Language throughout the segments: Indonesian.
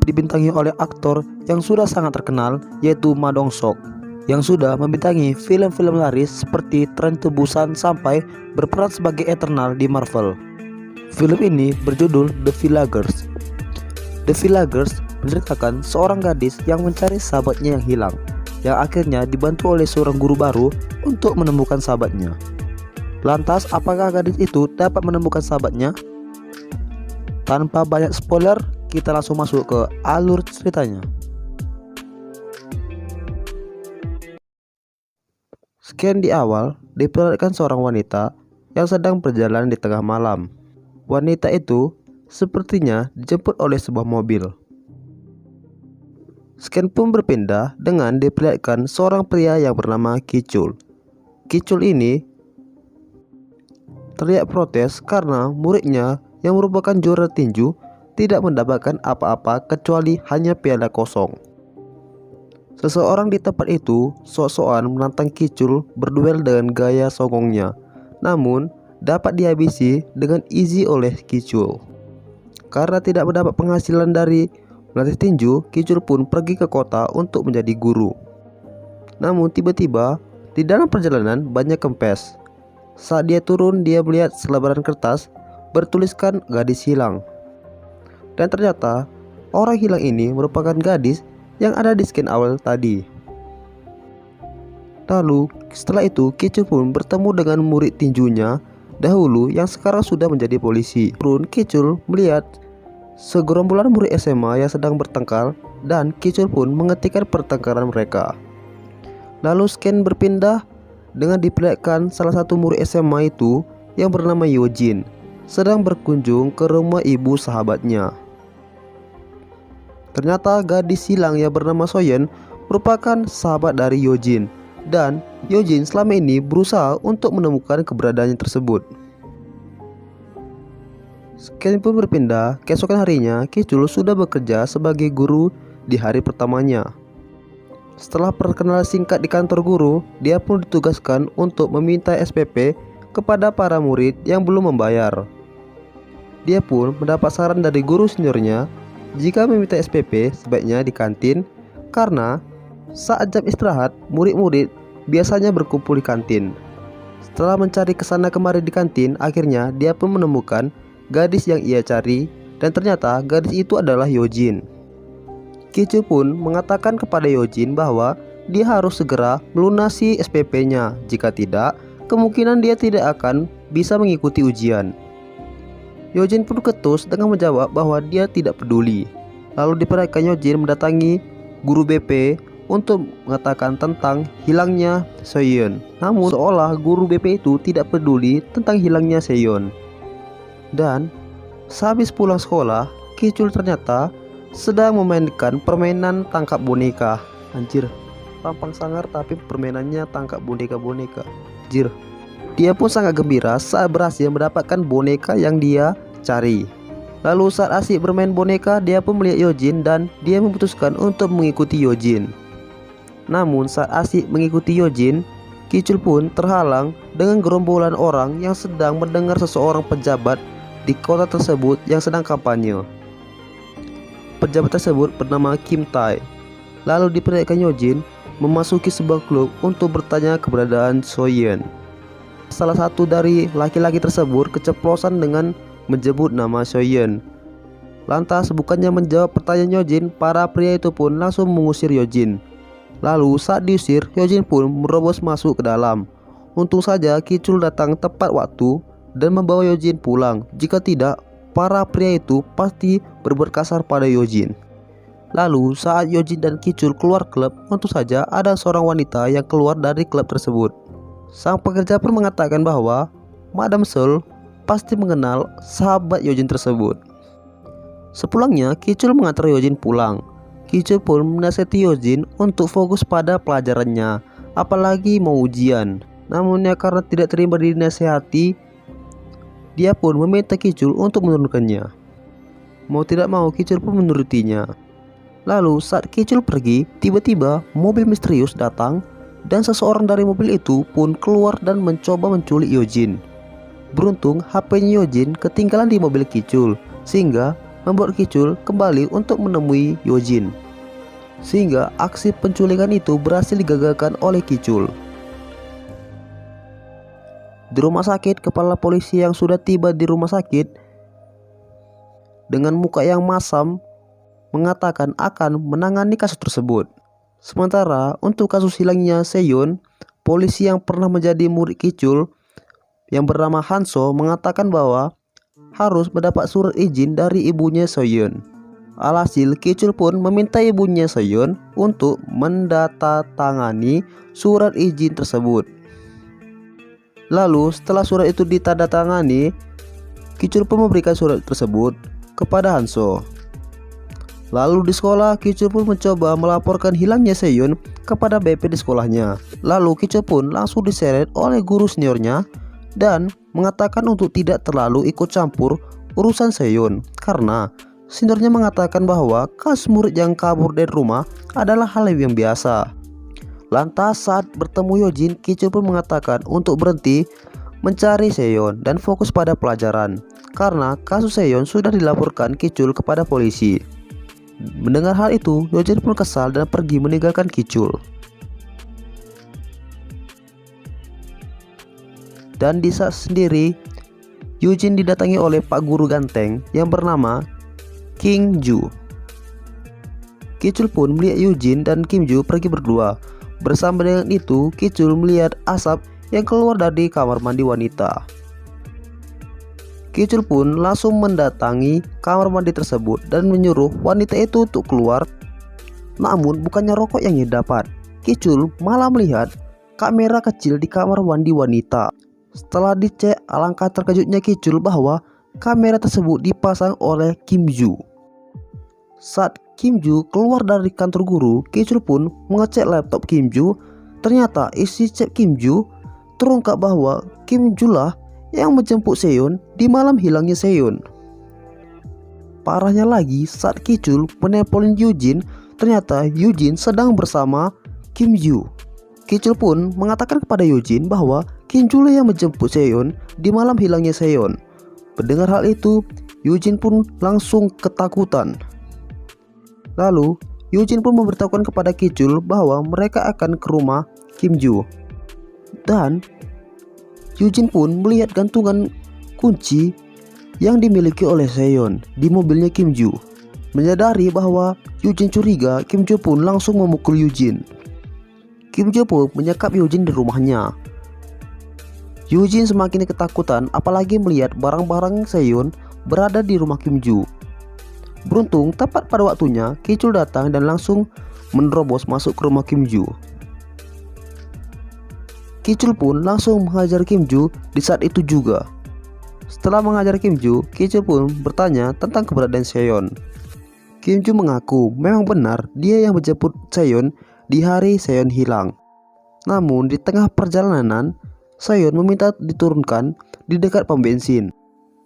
dibintangi oleh aktor yang sudah sangat terkenal, yaitu Ma Dong-seok, yang sudah membintangi film-film laris seperti Train to Busan sampai berperan sebagai Eternal di Marvel. Film ini berjudul The Villagers. The Villagers menceritakan seorang gadis yang mencari sahabatnya yang hilang, yang akhirnya dibantu oleh seorang guru baru untuk menemukan sahabatnya. Lantas, apakah gadis itu dapat menemukan sahabatnya? Tanpa banyak spoiler, kita langsung masuk ke alur ceritanya. Scan di awal diperlihatkan seorang wanita yang sedang berjalan di tengah malam. Wanita itu sepertinya dijemput oleh sebuah mobil. Scan pun berpindah dengan diperlihatkan seorang pria yang bernama Ki-chul. Ki-chul ini terlihat protes karena muridnya yang merupakan juara tinju tidak mendapatkan apa-apa kecuali hanya piala kosong. Seseorang di tempat itu sok-sokan menantang Ki-chul berduel dengan gaya songongnya, namun dapat dihabisi dengan easy oleh Ki-chul. Karena tidak mendapat penghasilan dari melatih tinju, Ki-chul pun pergi ke kota untuk menjadi guru. Namun tiba-tiba di dalam perjalanan banyak kempes. Saat dia turun, dia melihat selebaran kertas bertuliskan gadis hilang. Dan ternyata orang hilang ini merupakan gadis yang ada di scan awal tadi. Lalu setelah itu Ki-chul pun bertemu dengan murid tinjunya dahulu yang sekarang sudah menjadi polisi. Ki-chul melihat segerombolan murid SMA yang sedang bertengkar dan Ki-chul pun menghentikan pertengkaran mereka. Lalu scan berpindah dengan diperlihatkan salah satu murid SMA itu yang bernama Yojin sedang berkunjung ke rumah ibu sahabatnya. Ternyata gadis hilang yang bernama Soyeon merupakan sahabat dari Yojin, dan Yojin selama ini berusaha untuk menemukan keberadaannya tersebut. Scan pun berpindah, keesokan harinya Ki-chul sudah bekerja sebagai guru di hari pertamanya. Setelah perkenalan singkat di kantor guru, dia pun ditugaskan untuk meminta SPP kepada para murid yang belum membayar. Dia pun mendapat saran dari guru seniornya jika meminta SPP sebaiknya di kantin, karena saat jam istirahat murid-murid biasanya berkumpul di kantin. Setelah mencari kesana kemari di kantin, akhirnya dia pun menemukan gadis yang ia cari, dan ternyata gadis itu adalah Yojin. Ki-chul pun mengatakan kepada Yojin bahwa dia harus segera melunasi SPP-nya, jika tidak, kemungkinan dia tidak akan bisa mengikuti ujian. Yojin pun ketus dengan menjawab bahwa dia tidak peduli. Lalu diperlihatkan Yojin mendatangi guru BP untuk mengatakan tentang hilangnya Soyeon. Namun seolah guru BP itu tidak peduli tentang hilangnya Soyeon. Dan sehabis pulang sekolah, Ki-chul ternyata sedang memainkan permainan tangkap boneka. Anjir, tampang sangar tapi permainannya tangkap boneka-boneka. Anjir. Dia pun sangat gembira saat berhasil mendapatkan boneka yang dia cari. Lalu saat asik bermain boneka, dia pun melihat Yojin dan dia memutuskan untuk mengikuti Yojin. Namun saat asik mengikuti Yojin, Ki-chul pun terhalang dengan gerombolan orang yang sedang mendengar seseorang pejabat di kota tersebut yang sedang kampanye. Pejabat tersebut bernama Kim Tae. Lalu diperlihatkan Yojin memasuki sebuah klub untuk bertanya keberadaan Soyeon. Salah satu dari laki-laki tersebut keceplosan dengan menyebut nama Soyeon. Lantas bukannya menjawab pertanyaan Yojin, para pria itu pun langsung mengusir Yojin. Lalu saat diusir, Yojin pun merobos masuk ke dalam. Untung saja Ki-chul datang tepat waktu dan membawa Yojin pulang. Jika tidak, para pria itu pasti berbuat kasar pada Yojin. Lalu saat Yojin dan Ki-chul keluar klub, tentu saja ada seorang wanita yang keluar dari klub tersebut. Sang pekerja pun mengatakan bahwa Madam Seul pasti mengenal sahabat Yojin tersebut. Sepulangnya, Ki-chul mengantar Yojin pulang. Ki-chul pun menasihati Yojin untuk fokus pada pelajarannya, apalagi mau ujian. Namun karena tidak terima dinasihati, dia pun meminta Ki-chul untuk menurunkannya. Mau tidak mau, Ki-chul pun menurutinya. Lalu saat Ki-chul pergi, tiba-tiba mobil misterius datang dan seseorang dari mobil itu pun keluar dan mencoba menculik Yojin. Beruntung HP-nya Yojin ketinggalan di mobil Ki-chul, sehingga membuat Kicul kembali untuk menemui Yojin, sehingga aksi penculikan itu berhasil digagalkan oleh Kicul. Di rumah sakit, kepala polisi yang sudah tiba di rumah sakit dengan muka yang masam mengatakan akan menangani kasus tersebut. Sementara untuk kasus hilangnya Seon, polisi yang pernah menjadi murid Kicul yang bernama Hanso mengatakan bahwa harus mendapat surat izin dari ibunya Seon. Alhasil, Kicul pun meminta ibunya Seon untuk mendatangani surat izin tersebut. Lalu setelah surat itu ditandatangani, Kicul pun memberikan surat tersebut kepada Hanso. Lalu di sekolah, Kicul pun mencoba melaporkan hilangnya Seon kepada BP di sekolahnya. Lalu Kicul pun langsung diseret oleh guru seniornya dan mengatakan untuk tidak terlalu ikut campur urusan Seon, karena seniornya mengatakan bahwa kasus murid yang kabur dari rumah adalah hal yang biasa. Lantas saat bertemu Yojin, Kicul pun mengatakan untuk berhenti mencari Seon dan fokus pada pelajaran, karena kasus Seon sudah dilaporkan Kicul kepada polisi. Mendengar hal itu, Yojin pun kesal dan pergi meninggalkan Kicul. Dan di saat sendiri, Yojin didatangi oleh Pak Guru ganteng yang bernama Kim Ju. Kicul pun melihat Yojin dan Kim Ju pergi berdua. Bersama dengan itu, Kicul melihat asap yang keluar dari kamar mandi wanita. Kicul pun langsung mendatangi kamar mandi tersebut dan menyuruh wanita itu untuk keluar. Namun bukannya rokok yang ia dapat, Kicul malah melihat kamera kecil di kamar mandi wanita. Setelah dicek, alangkah terkejutnya Kicul bahwa kamera tersebut dipasang oleh Kim Ju. Saat Kim Ju keluar dari kantor guru, Kicul pun mengecek laptop Kim Ju. Ternyata isi chat Kim Ju terungkap bahwa Kim Ju lah yang menjemput Seon di malam hilangnya Seon. Parahnya lagi, saat Kicul menelpon Yojin, ternyata Yojin sedang bersama Kim Ju. Kicul pun mengatakan kepada Yojin bahwa Kim Ju lah yang menjemput Seon di malam hilangnya Seon. Mendengar hal itu, Yojin pun langsung ketakutan. Lalu, Yojin pun memberitahukan kepada Kicul bahwa mereka akan ke rumah Kim Ju. Dan Yojin pun melihat gantungan kunci yang dimiliki oleh Seon di mobilnya Kim Ju. Menyadari bahwa Yojin curiga, Kim Ju pun langsung memukul Yojin. Kim Ju pun menyekap Yojin di rumahnya. Yojin semakin ketakutan apalagi melihat barang-barang Seon berada di rumah Kim Ju. Beruntung tepat pada waktunya Kicul datang dan langsung menerobos masuk ke rumah Kim Ju. Kicul pun langsung menghajar Kim Ju di saat itu juga. Setelah mengajar Kim Ju, Kicul pun bertanya tentang keberadaan Seon. Kim Ju mengaku memang benar dia yang menjemput Seon di hari Seon hilang. Namun di tengah perjalanan, Seon meminta diturunkan di dekat pom bensin.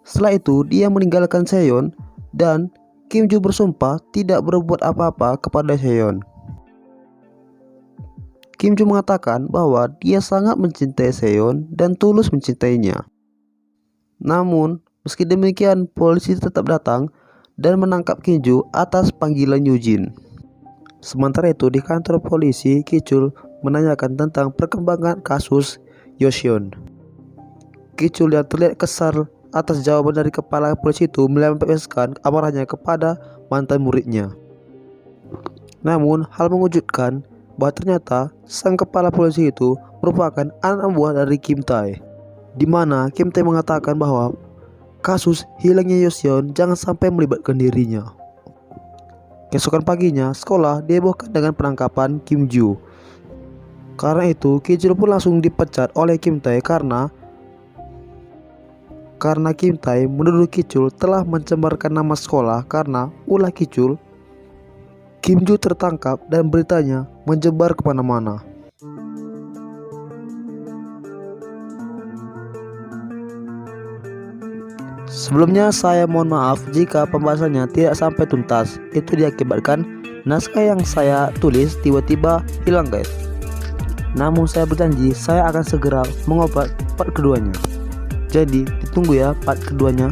Setelah itu dia meninggalkan Seon dan Kim Ju bersumpah tidak berbuat apa-apa kepada Seon. Kim Ju mengatakan bahwa dia sangat mencintai Seon dan tulus mencintainya. Namun, meski demikian, polisi tetap datang dan menangkap Kim Ju atas panggilan Yojin. Sementara itu, di kantor polisi, Kicul menanyakan tentang perkembangan kasus Yoseon. Kicul yang terlihat kesal atas jawaban dari kepala polisi itu melampiaskan amarahnya kepada mantan muridnya. Namun, hal mengejutkan bahwa ternyata sang kepala polisi itu merupakan anak buah dari Kim Tae, di mana Kim Tae mengatakan bahwa kasus hilangnya Yoseon jangan sampai melibatkan dirinya. Keesokan paginya, sekolah dihebohkan dengan penangkapan Kim Ju. Karena itu, Kicul pun langsung dipecat oleh Kim Tae karena Kim Tae menuduh Kicul telah mencemarkan nama sekolah karena ulah Kicul. Kim Ju tertangkap dan beritanya menyebar kemana-mana. Sebelumnya saya mohon maaf jika pembahasannya tidak sampai tuntas. Itu diakibatkan naskah yang saya tulis tiba-tiba hilang guys. Namun saya berjanji saya akan segera mengobat part keduanya. Jadi ditunggu ya part keduanya.